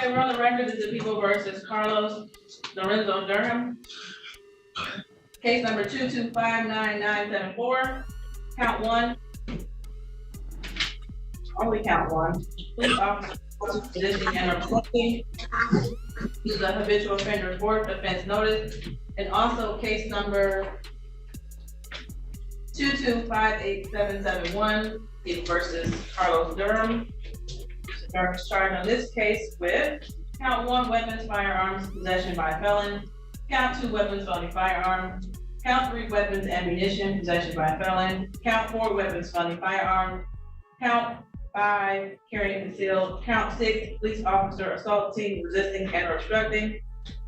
Okay, we're on the record. This is People versus Carlos Lorenzo Durham. Case number 2259974. Count one. Only count one. Police officer resisting and obstructing. This is a habitual offender court offense notice. And also case number 2258771. People versus Carlos Durham. Are starting on this case with count one, weapons, firearms, possession by felon. Count two, weapons, felony firearm. Count three, weapons, ammunition, possession by felon. Count four, weapons, felony firearm. Count five, carrying concealed. Count six, police officer assaulting, resisting, and obstructing.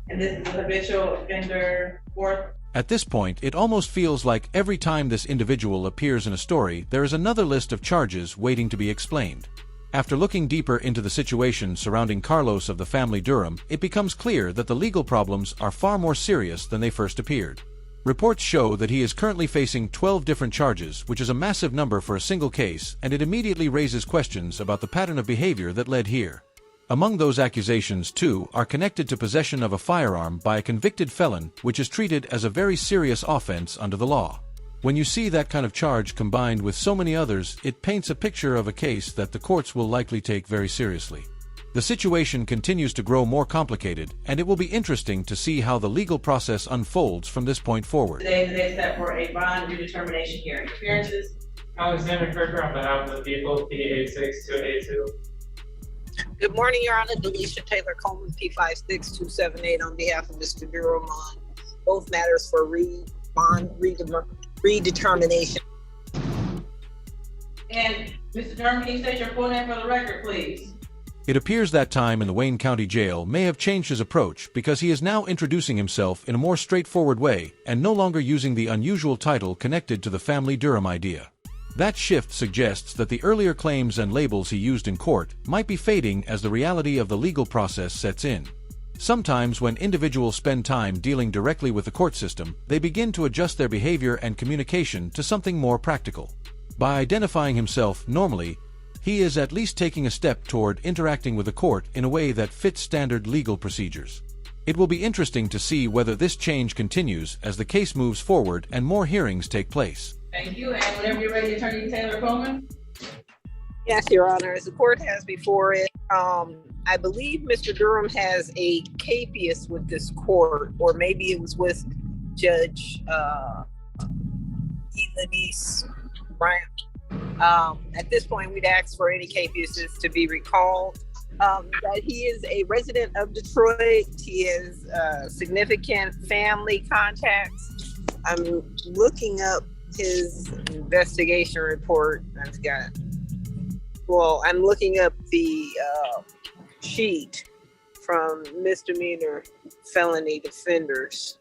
And this is a habitual offender fourth. At this point, it almost feels like every time this individual appears in a story, there is another list of charges waiting to be explained. After looking deeper into the situation surrounding Carlos of the family Durham, it becomes clear that the legal problems are far more serious than they first appeared. Reports show that he is currently facing 12 different charges, which is a massive number for a single case, and it immediately raises questions about the pattern of behavior that led here. Among those accusations, too, are connected to possession of a firearm by a convicted felon, which is treated as a very serious offense under the law. When you see that kind of charge combined with so many others, it paints a picture of a case that the courts will likely take very seriously. The situation continues to grow more complicated, and it will be interesting to see how the legal process unfolds from this point forward. Today is the day set for a bond redetermination hearing. Appearances. Alexander Kirker on behalf of the people, P86282. Good morning, Your Honor. Delisha Taylor Coleman, P56278 on behalf of Mr. Durham on both matters for bond redetermination. And Mr. Durham, can you state your full name for the record, please? It appears that time in the Wayne County Jail may have changed his approach because he is now introducing himself in a more straightforward way and no longer using the unusual title connected to the family Durham idea. That shift suggests that the earlier claims and labels he used in court might be fading as the reality of the legal process sets in. Sometimes when individuals spend time dealing directly with the court system, they begin to adjust their behavior and communication to something more practical. By identifying himself normally, he is at least taking a step toward interacting with the court in a way that fits standard legal procedures. It will be interesting to see whether this change continues as the case moves forward and more hearings take place. Thank you. And whenever you're ready, Attorney Taylor Coleman. Yes, Your Honor. As the court has before it, I believe Mr. Durham has a capias with this court, or maybe it was with Judge Elenice Bryant. At this point, we'd ask for any capiases to be recalled. That he is a resident of Detroit. He has significant family contacts. I'm looking up his investigation report. I'm looking up the sheet from misdemeanor felony defenders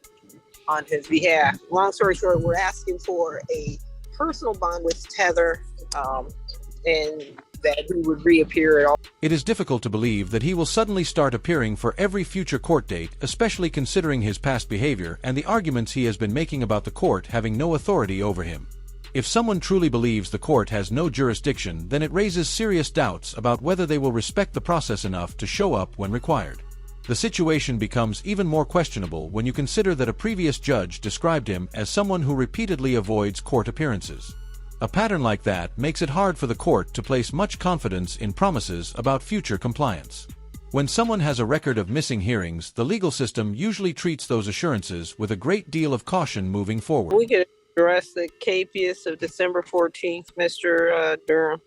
on his behalf. Long story short, we're asking for a personal bond with tether, and that he would reappear at all. It is difficult to believe that he will suddenly start appearing for every future court date, especially considering his past behavior and the arguments he has been making about the court having no authority over him. If someone truly believes the court has no jurisdiction, then it raises serious doubts about whether they will respect the process enough to show up when required. The situation becomes even more questionable when you consider that a previous judge described him as someone who repeatedly avoids court appearances. A pattern like that makes it hard for the court to place much confidence in promises about future compliance. When someone has a record of missing hearings, the legal system usually treats those assurances with a great deal of caution moving forward. We could address the capias of December 14th, Mr. Durham.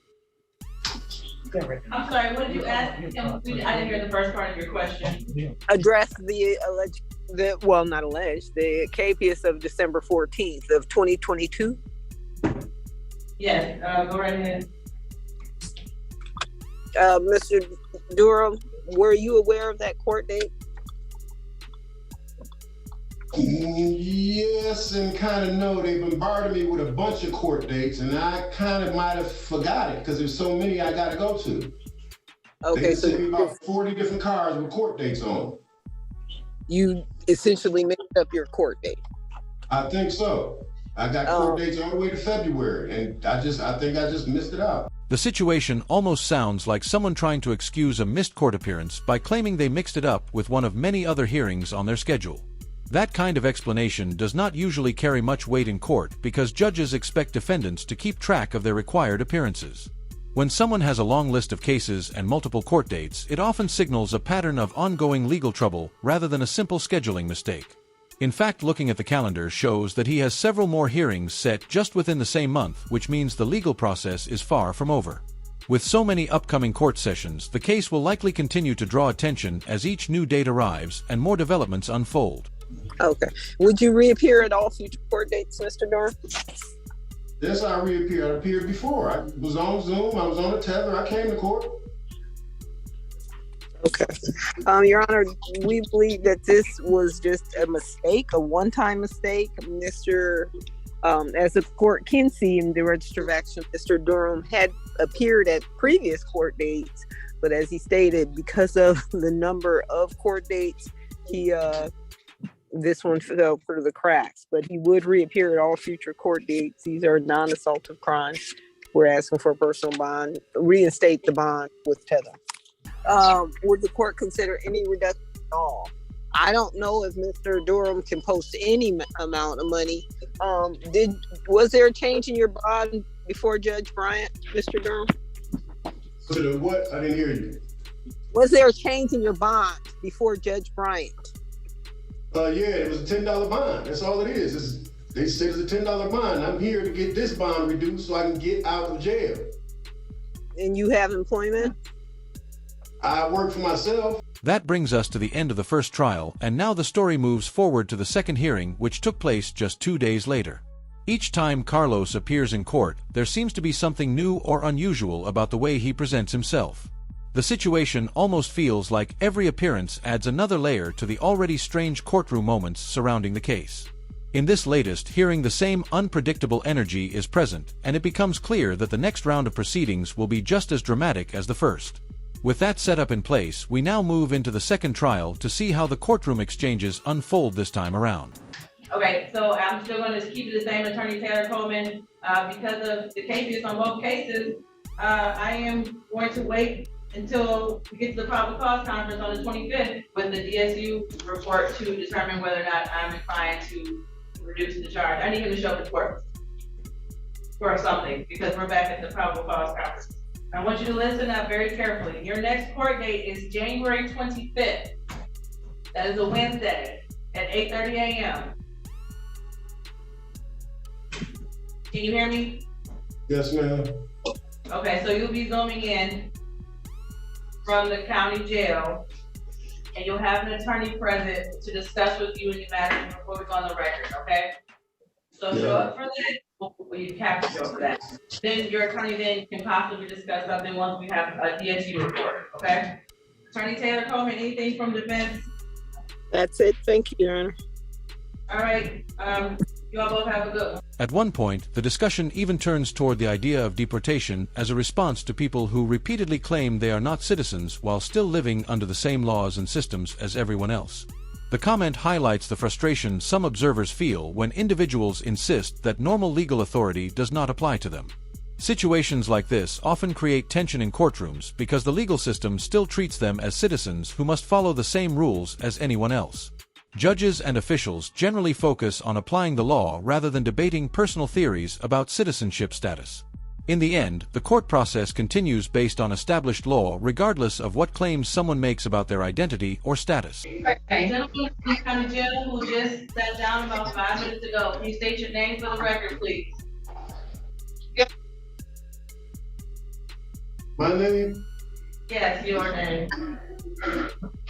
I'm sorry, what did you ask him? I didn't hear the first part of your question. Address the capias of December 14th of 2022. Yes, go right ahead. Mr. Durham, were you aware of that court date? Yes, and kind of no. They bombarded me with a bunch of court dates, and I kind of might have forgot it because there's so many I got to go to. Okay, they sent me about 40 different cards with court dates on them. You essentially made up your court date. I think so. I got court dates all the way to February, and I think I just missed it out. The situation almost sounds like someone trying to excuse a missed court appearance by claiming they mixed it up with one of many other hearings on their schedule. That kind of explanation does not usually carry much weight in court because judges expect defendants to keep track of their required appearances. When someone has a long list of cases and multiple court dates, it often signals a pattern of ongoing legal trouble rather than a simple scheduling mistake. In fact, looking at the calendar shows that he has several more hearings set just within the same month, which means the legal process is far from over. With so many upcoming court sessions, the case will likely continue to draw attention as each new date arrives and more developments unfold. Okay. Would you reappear at all future court dates, Mr. Durham? Yes, I reappeared. I appeared before. I was on Zoom. I was on a tether. I came to court. Okay. Your Honor, we believe that this was just a mistake, a one-time mistake. Mr. As the court can see in the register of action, Mr. Durham had appeared at previous court dates, but as he stated, because of the number of court dates, this one fell through the cracks, but he would reappear at all future court dates. These are non-assaultive crimes. We're asking for a personal bond, reinstate the bond with tether. Would the court consider any reduction at all? I don't know if Mr. Durham can post any amount of money. Was there a change in your bond before Judge Bryant, Mr. Durham? So the what? I didn't hear you. Was there a change in your bond before Judge Bryant? Yeah, it was a $10 bond. That's all it is. They said it's a $10 bond. I'm here to get this bond reduced so I can get out of jail. And you have employment? I work for myself. That brings us to the end of the first trial, and now the story moves forward to the second hearing, which took place just 2 days later. Each time Carlos appears in court, there seems to be something new or unusual about the way he presents himself. The situation almost feels like every appearance adds another layer to the already strange courtroom moments surrounding the case. In this latest hearing, the same unpredictable energy is present, and it becomes clear that the next round of proceedings will be just as dramatic as the first. With that setup in place, we now move into the second trial to see how the courtroom exchanges unfold this time around. Okay, so I'm still going to keep it the same, Attorney Taylor Coleman. Because of the cases on both cases, I am going to wait until we get to the probable cause conference on the 25th with the DSU report to determine whether or not I'm inclined to reduce the charge. I need him to show the court for something because we're back at the probable cause conference. I want you to listen up very carefully. Your next court date is January 25th. That is a Wednesday at 8:30 a.m. Can you hear me? Yes, ma'am. Okay, so you'll be zooming in from the county jail, and you'll have an attorney present to discuss with you any matters before we go on the record, okay? So show up for that, or you have to show up for that. Then your attorney then can possibly discuss something once we have a DSU report, okay? Attorney Taylor Coleman, anything from defense? That's it. Thank you, Your Honor. All right, you all both have a good one. At one point, the discussion even turns toward the idea of deportation as a response to people who repeatedly claim they are not citizens while still living under the same laws and systems as everyone else. The comment highlights the frustration some observers feel when individuals insist that normal legal authority does not apply to them. Situations like this often create tension in courtrooms because the legal system still treats them as citizens who must follow the same rules as anyone else. Judges and officials generally focus on applying the law rather than debating personal theories about citizenship status. In the end, the court process continues based on established law regardless of what claims someone makes about their identity or status. Okay, gentlemen from the county jail who just sat down about 5 minutes ago, can you state your name for the record, please? My name? Yes, your name.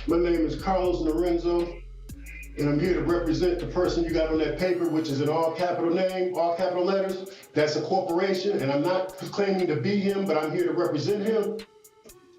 My name is Carlos Lorenzo, and I'm here to represent the person you got on that paper, which is an all capital name, all capital letters. That's a corporation, and I'm not claiming to be him, but I'm here to represent him. An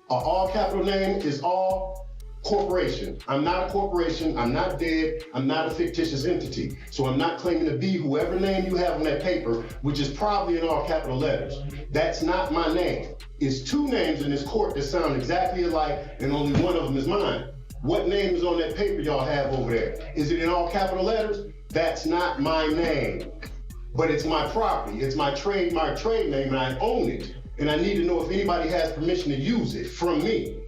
all capital name is all corporation. I'm not a corporation, I'm not dead, I'm not a fictitious entity. So I'm not claiming to be whoever name you have on that paper, which is probably in all capital letters. That's not my name. It's two names in this court that sound exactly alike, and only one of them is mine. What name is on that paper y'all have over there? Is it in all capital letters? That's not my name, but it's my property. It's my trade name, and I own it. and I need to know if anybody has permission to use it from me.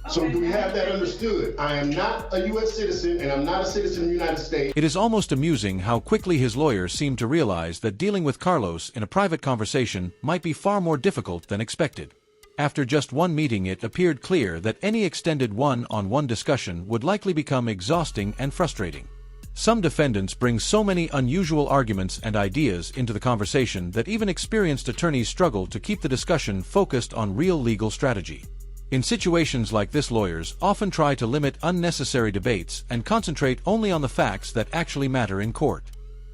So do we have that understood? I am not a U.S. citizen, and I'm not a citizen of the United States. It is almost amusing how quickly his lawyers seem to realize that dealing with Carlos in a private conversation might be far more difficult than expected. After just one meeting, it appeared clear that any extended one-on-one discussion would likely become exhausting and frustrating. Some defendants bring so many unusual arguments and ideas into the conversation that even experienced attorneys struggle to keep the discussion focused on real legal strategy. In situations like this, lawyers often try to limit unnecessary debates and concentrate only on the facts that actually matter in court.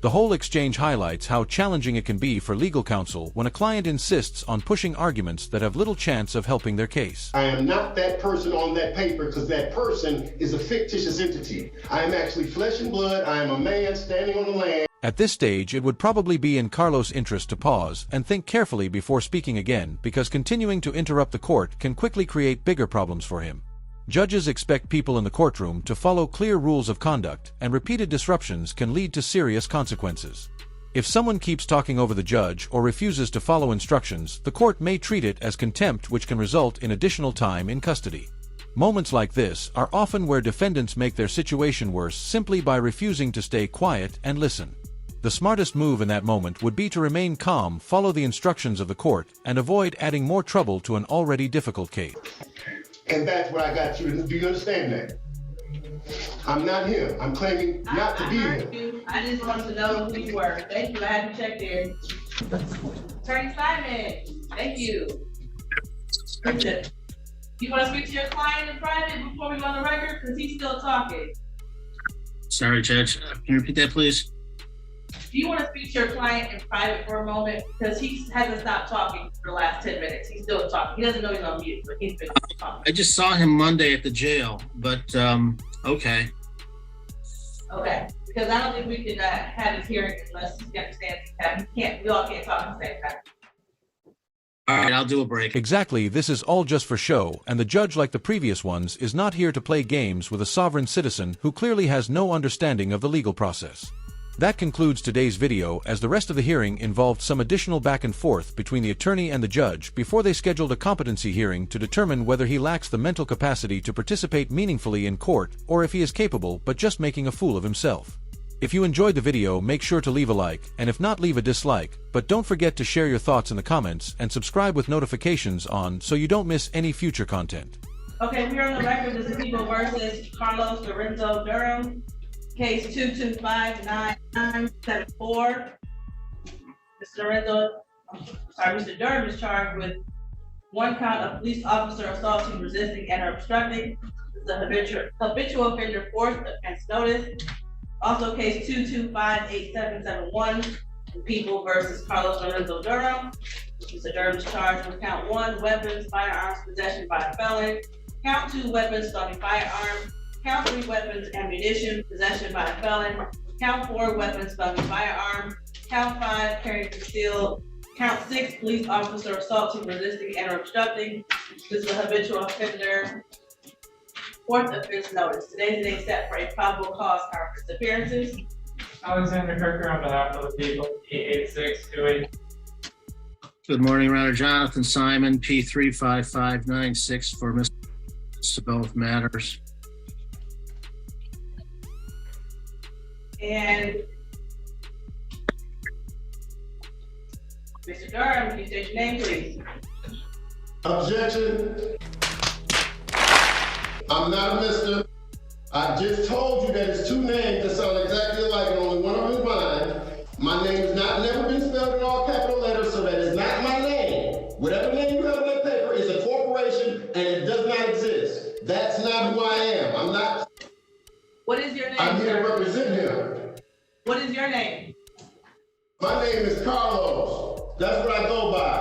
The whole exchange highlights how challenging it can be for legal counsel when a client insists on pushing arguments that have little chance of helping their case. I am not that person on that paper because that person is a fictitious entity. I am actually flesh and blood. I am a man standing on the land. At this stage, it would probably be in Carlos' interest to pause and think carefully before speaking again, because continuing to interrupt the court can quickly create bigger problems for him. Judges expect people in the courtroom to follow clear rules of conduct, and repeated disruptions can lead to serious consequences. If someone keeps talking over the judge or refuses to follow instructions, the court may treat it as contempt, which can result in additional time in custody. Moments like this are often where defendants make their situation worse simply by refusing to stay quiet and listen. The smartest move in that moment would be to remain calm, follow the instructions of the court, and avoid adding more trouble to an already difficult case. And that's what I got you to do. You understand that? I'm not him. I'm claiming not to be him. I just wanted to know who you were. Thank you. I had to check there. Attorney Simon, thank you. Richard, you want to speak to your client in private before we go on the record? Because he's still talking. Sorry, Judge. Can you repeat that, please? Do you want to speak to your client in private for a moment? Because he hasn't stopped talking for the last 10 minutes. He's still talking. He doesn't know he's on mute, but he's been talking. I just saw him Monday at the jail, but okay. Okay, because I don't think we can have his hearing unless he understands that we all can't talk at the same time. All right, I'll do a break. Exactly, this is all just for show, and the judge, like the previous ones, is not here to play games with a sovereign citizen who clearly has no understanding of the legal process. That concludes today's video, as the rest of the hearing involved some additional back and forth between the attorney and the judge before they scheduled a competency hearing to determine whether he lacks the mental capacity to participate meaningfully in court, or if he is capable but just making a fool of himself. If you enjoyed the video, make sure to leave a like, and if not, leave a dislike, but don't forget to share your thoughts in the comments and subscribe with notifications on so you don't miss any future content. Okay, we're on the record. This is People versus Carlos Lorenzo Durham. Case 2259974. Mr. Durham is charged with one count of police officer assaulting, resisting, and obstructing. This is a habitual offender fourth offense notice. Also, case 2258771. People versus Carlos Lorenzo Durham. Mr. Durham is charged with count 1, weapons, firearms possession by a felon. Count 2, weapons, stony firearm. Count 3, weapons, ammunition, possession by a felon. Count 4, weapons, felony firearm. Count 5, carrying concealed. Count 6, police officer assaulting, resisting, and obstructing. This is a habitual offender fourth offense notice. Today's the day set for a probable cause conference. Appearances. Alexander Kirker on behalf of the people, P8628. Good morning, Your Honor. Jonathan Simon, P35596 for Mr. both matters. And Mr. Durham, can you state your name, please? Objection. I'm not a mister. I just told you that it's two names that sound exactly alike and only one of them is mine. My name has never been spelled in all capital letters, so that is not my name. Whatever name you have on that paper is a corporation and it does not exist. That's not who I am. I'm not. What is your name, I'm here sir? to represent him. What is your name? My name is Carlos. That's what I go by.